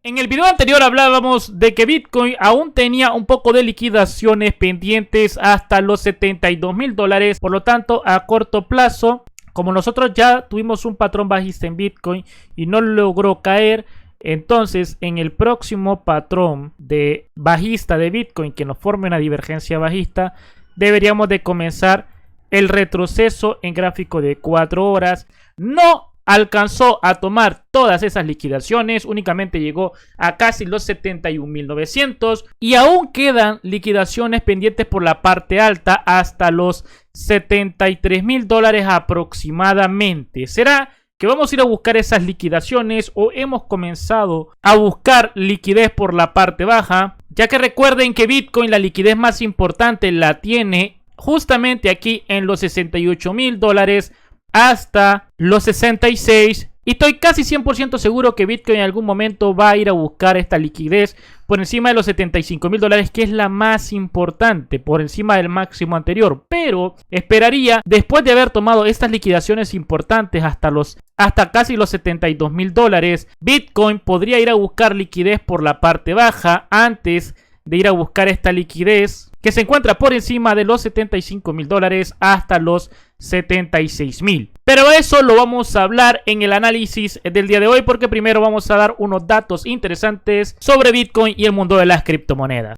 En el video anterior hablábamos de que Bitcoin aún tenía un poco de liquidaciones pendientes hasta los $72,000. Por lo tanto, a corto plazo, como nosotros ya tuvimos un patrón bajista en Bitcoin y no logró caer, entonces en el próximo patrón de bajista de Bitcoin que nos forme una divergencia bajista, deberíamos de comenzar el retroceso en gráfico de 4 horas. No alcanzó a tomar todas esas liquidaciones, únicamente llegó a casi los 71.900 y aún quedan liquidaciones pendientes por la parte alta hasta los $73,000 aproximadamente. ¿Será que vamos a ir a buscar esas liquidaciones o hemos comenzado a buscar liquidez por la parte baja? Ya que recuerden que Bitcoin la liquidez más importante la tiene justamente aquí en los $68,000 hasta los 66, y estoy casi 100% seguro que Bitcoin en algún momento va a ir a buscar esta liquidez por encima de los $75,000, que es la más importante, por encima del máximo anterior. Pero esperaría, después de haber tomado estas liquidaciones importantes hasta casi los $72,000, Bitcoin podría ir a buscar liquidez por la parte baja antes de ir a buscar esta liquidez que se encuentra por encima de los $75,000 hasta los 76,000. Pero eso lo vamos a hablar en el análisis del día de hoy, porque primero vamos a dar unos datos interesantes sobre Bitcoin y el mundo de las criptomonedas.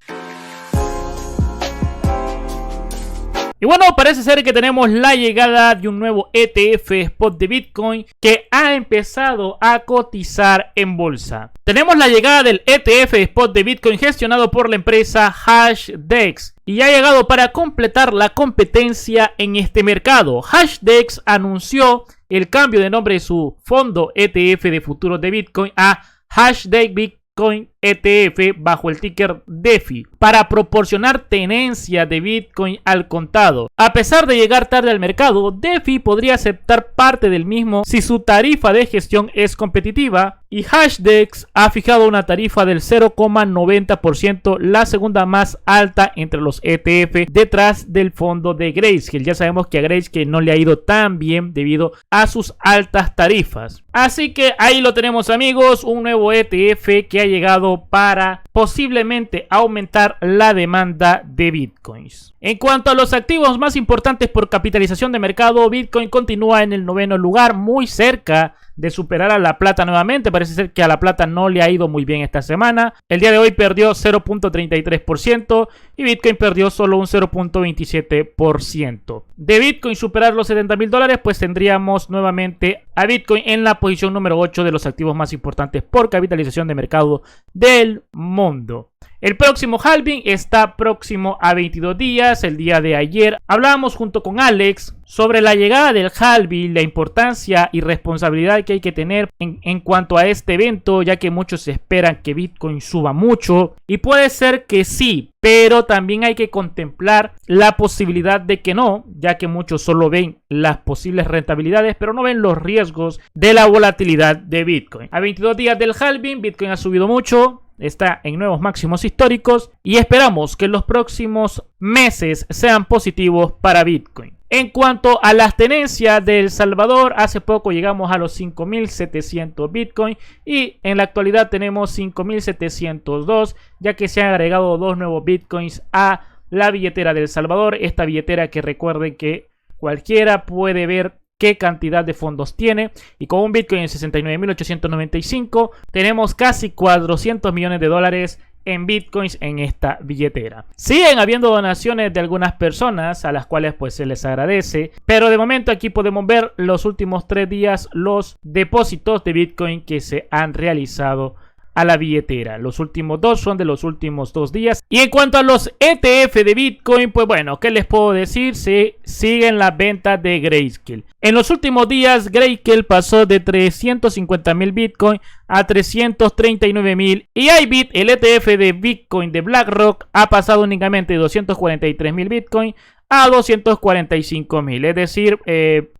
Y bueno, parece ser que tenemos la llegada de un nuevo ETF spot de Bitcoin que ha empezado a cotizar en bolsa. Tenemos la llegada del ETF spot de Bitcoin gestionado por la empresa Hashdex y ha llegado para completar la competencia en este mercado. Hashdex anunció el cambio de nombre de su fondo ETF de futuros de Bitcoin a Hashdex Bitcoin ETF bajo el ticker DeFi para proporcionar tenencia de Bitcoin al contado. A pesar de llegar tarde al mercado, DeFi podría aceptar parte del mismo si su tarifa de gestión es competitiva, y Hashdex ha fijado una tarifa del 0,90%, la segunda más alta entre los ETF, detrás del fondo de Grayscale. Ya sabemos que a Grayscale no le ha ido tan bien debido a sus altas tarifas. Así que ahí lo tenemos, amigos, un nuevo ETF que ha llegado para posiblemente aumentar la demanda de Bitcoins. En cuanto a los activos más importantes por capitalización de mercado, Bitcoin continúa en el 9º lugar, muy cerca de superar a la plata nuevamente. Parece ser que a la plata no le ha ido muy bien esta semana. El día de hoy perdió 0.33% y Bitcoin perdió solo un 0.27%. De Bitcoin superar los $70,000, pues tendríamos nuevamente a Bitcoin en la posición número 8 de los activos más importantes por capitalización de mercado del mundo. El próximo halving está próximo a 22 días. El día de ayer hablábamos junto con Alex sobre la llegada del halving, la importancia y responsabilidad que hay que tener en cuanto a este evento, ya que muchos esperan que Bitcoin suba mucho, y puede ser que sí, pero también hay que contemplar la posibilidad de que no, ya que muchos solo ven las posibles rentabilidades, pero no ven los riesgos de la volatilidad de Bitcoin. A 22 días del halving, Bitcoin ha subido mucho, está en nuevos máximos históricos y esperamos que los próximos meses sean positivos para Bitcoin. En cuanto a las tenencias de El Salvador, hace poco llegamos a los 5.700 Bitcoin y en la actualidad tenemos 5.702, ya que se han agregado 2 nuevos Bitcoins a la billetera de El Salvador. Esta billetera que recuerden que cualquiera puede ver qué cantidad de fondos tiene, y con un Bitcoin en 69.895 tenemos casi $400 millones en Bitcoins en esta billetera. Siguen habiendo donaciones de algunas personas a las cuales pues se les agradece, pero de momento aquí podemos ver los últimos 3 días los depósitos de Bitcoin que se han realizado a la billetera. Los últimos 2 son de los últimos 2 días. Y en cuanto a los ETF de Bitcoin, pues bueno, ¿qué les puedo decir? Se siguen las ventas de Grayscale. En los últimos días, Grayscale pasó de 350.000 Bitcoin a 339.000. Y iBit, el ETF de Bitcoin de BlackRock, ha pasado únicamente de 243.000 Bitcoin a 245.000, es decir,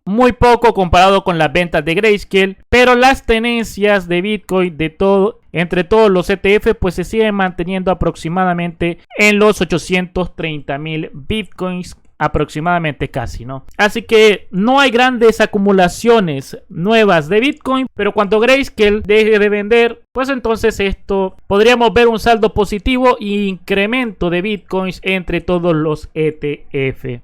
muy poco comparado con las ventas de Grayscale, pero las tenencias de Bitcoin entre todos los ETF pues se siguen manteniendo aproximadamente en los 830.000 Bitcoins aproximadamente casi, ¿no? Así que no hay grandes acumulaciones nuevas de Bitcoin, pero cuando Grayscale deje de vender, pues entonces esto podríamos ver un saldo positivo e incremento de Bitcoins entre todos los ETF.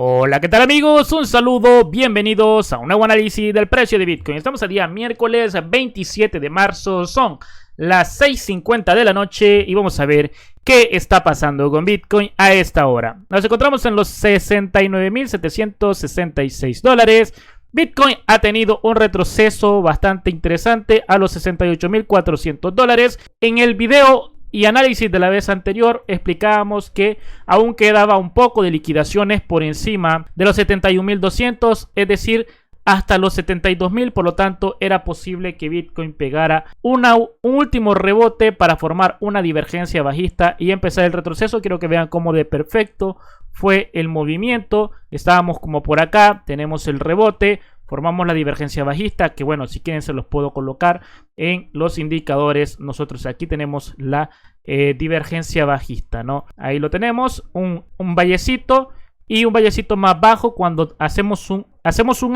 Hola, ¿qué tal amigos? Un saludo, bienvenidos a un nuevo análisis del precio de Bitcoin. Estamos a día miércoles 27 de marzo, son las 6:50 de la noche y vamos a ver qué está pasando con Bitcoin a esta hora. Nos encontramos en los 69.766 dólares. Bitcoin ha tenido un retroceso bastante interesante a los 68.400 dólares. En el video y análisis de la vez anterior explicábamos que aún quedaba un poco de liquidaciones por encima de los 71.200, es decir, hasta los 72.000, por lo tanto era posible que Bitcoin pegara un último rebote para formar una divergencia bajista y empezar el retroceso. Quiero que vean cómo de perfecto fue el movimiento. Estábamos como por acá, tenemos el rebote, formamos la divergencia bajista, que bueno, si quieren se los puedo colocar en los indicadores. Nosotros aquí tenemos la divergencia bajista, ¿no? Ahí lo tenemos, un vallecito y un vallecito más bajo. Cuando hacemos un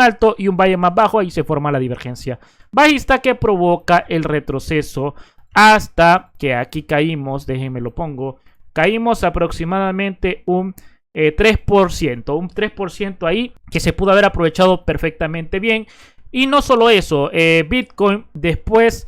alto y un valle más bajo, ahí se forma la divergencia bajista que provoca el retroceso hasta que aquí caímos, déjenme lo pongo, caímos aproximadamente un 3%, un 3% ahí que se pudo haber aprovechado perfectamente bien. Y no solo eso, Bitcoin después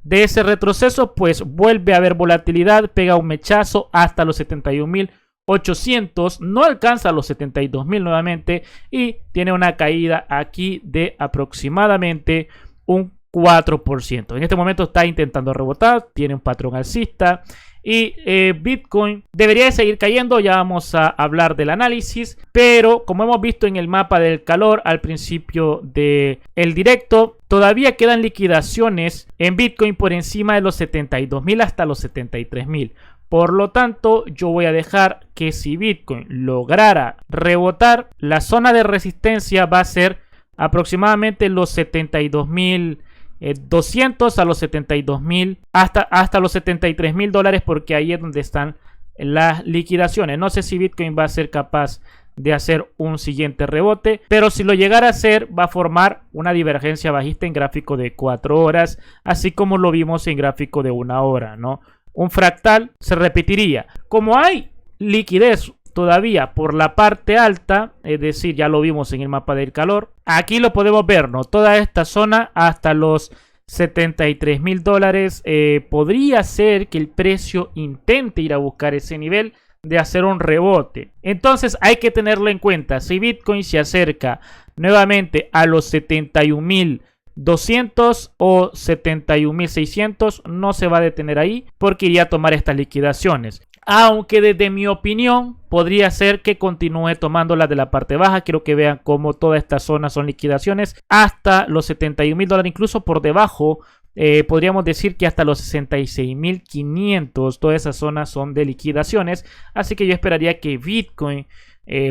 de ese retroceso pues vuelve a haber volatilidad, pega un mechazo hasta los 71.800, no alcanza los 72.000 nuevamente y tiene una caída aquí de aproximadamente un 4%. En este momento está intentando rebotar, tiene un patrón alcista y Bitcoin debería de seguir cayendo. Ya vamos a hablar del análisis, pero como hemos visto en el mapa del calor al principio del directo, todavía quedan liquidaciones en Bitcoin por encima de los 72.000 hasta los 73.000. Por lo tanto, yo voy a dejar que si Bitcoin lograra rebotar, la zona de resistencia va a ser aproximadamente los 72.200 a los 72.000 hasta los 73.000 dólares, porque ahí es donde están las liquidaciones. No sé si Bitcoin va a ser capaz de hacer un siguiente rebote, pero si lo llegara a hacer va a formar una divergencia bajista en gráfico de 4 horas, así como lo vimos en gráfico de 1 hora, ¿no? Un fractal se repetiría. Como hay liquidez todavía por la parte alta, es decir, ya lo vimos en el mapa del calor, aquí lo podemos ver, ¿no? Toda esta zona hasta los 73.000 dólares, podría ser que el precio intente ir a buscar ese nivel de hacer un rebote. Entonces hay que tenerlo en cuenta. Si Bitcoin se acerca nuevamente a los 71.200 o 71.600, no se va a detener ahí porque iría a tomar estas liquidaciones. Aunque desde mi opinión podría ser que continúe tomando las de la parte baja. Quiero que vean cómo toda esta zona son liquidaciones hasta los 71.000 dólares, incluso por debajo. Podríamos decir que hasta los 66.500, todas esas zonas son de liquidaciones. Así que yo esperaría que Bitcoin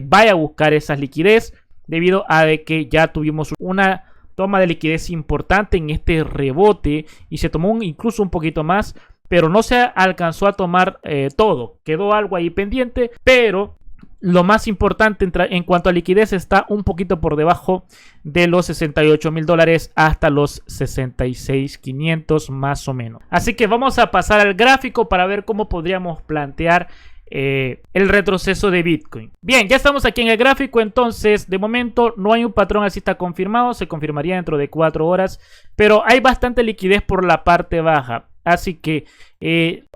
vaya a buscar esa liquidez, debido a de que ya tuvimos una toma de liquidez importante en este rebote y se tomó incluso un poquito más, pero no se alcanzó a tomar todo. Quedó algo ahí pendiente, pero lo más importante en cuanto a liquidez está un poquito por debajo de los 68.000 dólares hasta los 66.500 más o menos. Así que vamos a pasar al gráfico para ver cómo podríamos plantear el retroceso de Bitcoin. Bien, ya estamos aquí en el gráfico. Entonces de momento no hay un patrón alcista confirmado, se confirmaría dentro de 4 horas, pero hay bastante liquidez por la parte baja. Así que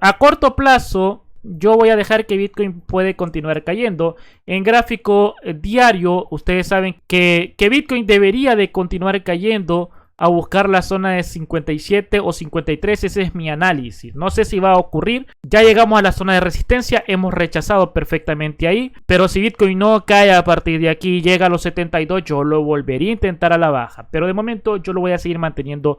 a corto plazo yo voy a dejar que Bitcoin puede continuar cayendo. En gráfico diario ustedes saben que Bitcoin debería de continuar cayendo a buscar la zona de 57 o 53. Ese es mi análisis. No sé si va a ocurrir. Ya llegamos a la zona de resistencia. Hemos rechazado perfectamente ahí. Pero si Bitcoin no cae a partir de aquí, llega a los 72, yo lo volvería a intentar a la baja. Pero de momento yo lo voy a seguir manteniendo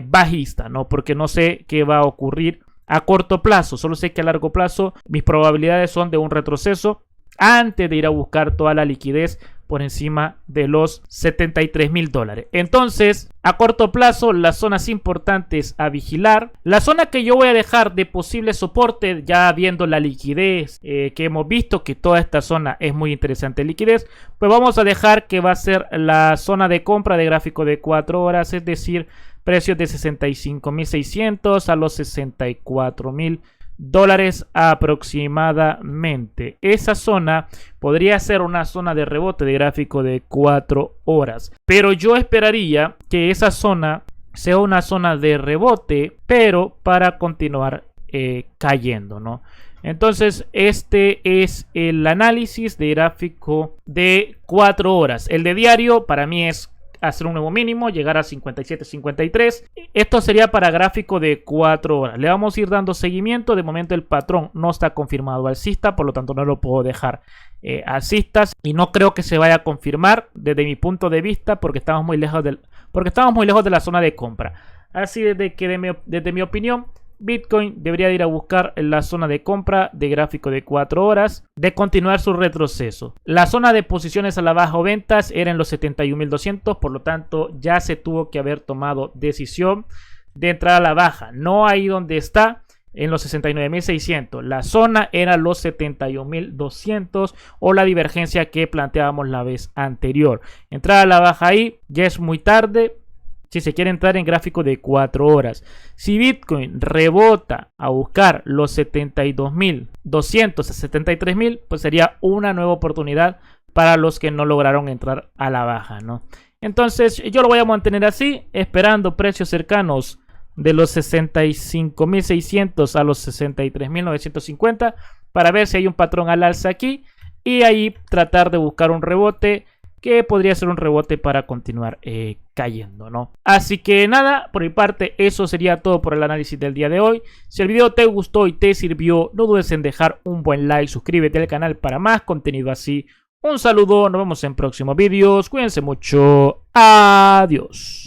bajista, ¿no? Porque no sé qué va a ocurrir a corto plazo. Solo sé que a largo plazo mis probabilidades son de un retroceso antes de ir a buscar toda la liquidez por encima de los 73.000 dólares. Entonces, a corto plazo, las zonas importantes a vigilar. La zona que yo voy a dejar de posible soporte, ya viendo la liquidez que hemos visto, que toda esta zona es muy interesante liquidez, pues vamos a dejar que va a ser la zona de compra de gráfico de 4 horas, es decir, precios de 65.600 a los 64.000 dólares aproximadamente. Esa zona podría ser una zona de rebote de gráfico de 4 horas, pero yo esperaría que esa zona sea una zona de rebote, pero para continuar cayendo, ¿no? Entonces este es el análisis de gráfico de 4 horas. El de diario para mí es hacer un nuevo mínimo, llegar a 57.53. Esto sería para gráfico de 4 horas. Le vamos a ir dando seguimiento. De momento el patrón no está confirmado alcista, por lo tanto no lo puedo dejar alcistas, y no creo que se vaya a confirmar desde mi punto de vista, porque estamos muy lejos de la zona de compra. Así desde que desde mi opinión, Bitcoin debería ir a buscar la zona de compra de gráfico de 4 horas, de continuar su retroceso. La zona de posiciones a la baja o ventas era en los 71.200, por lo tanto ya se tuvo que haber tomado decisión de entrar a la baja. No ahí donde está, en los 69.600. La zona era los 71.200 o la divergencia que planteábamos la vez anterior. Entrar a la baja ahí ya es muy tarde si se quiere entrar en gráfico de 4 horas. Si Bitcoin rebota a buscar los 72.200 a 73.000, pues sería una nueva oportunidad para los que no lograron entrar a la baja, ¿no? Entonces yo lo voy a mantener así, esperando precios cercanos de los 65.600 a los 63.950 para ver si hay un patrón al alza aquí, y ahí tratar de buscar un rebote que podría ser un rebote para continuar cayendo, ¿no? Así que nada, por mi parte eso sería todo por el análisis del día de hoy. Si el video te gustó y te sirvió, no dudes en dejar un buen like, suscríbete al canal para más contenido así. Un saludo, nos vemos en próximos vídeos, cuídense mucho, adiós.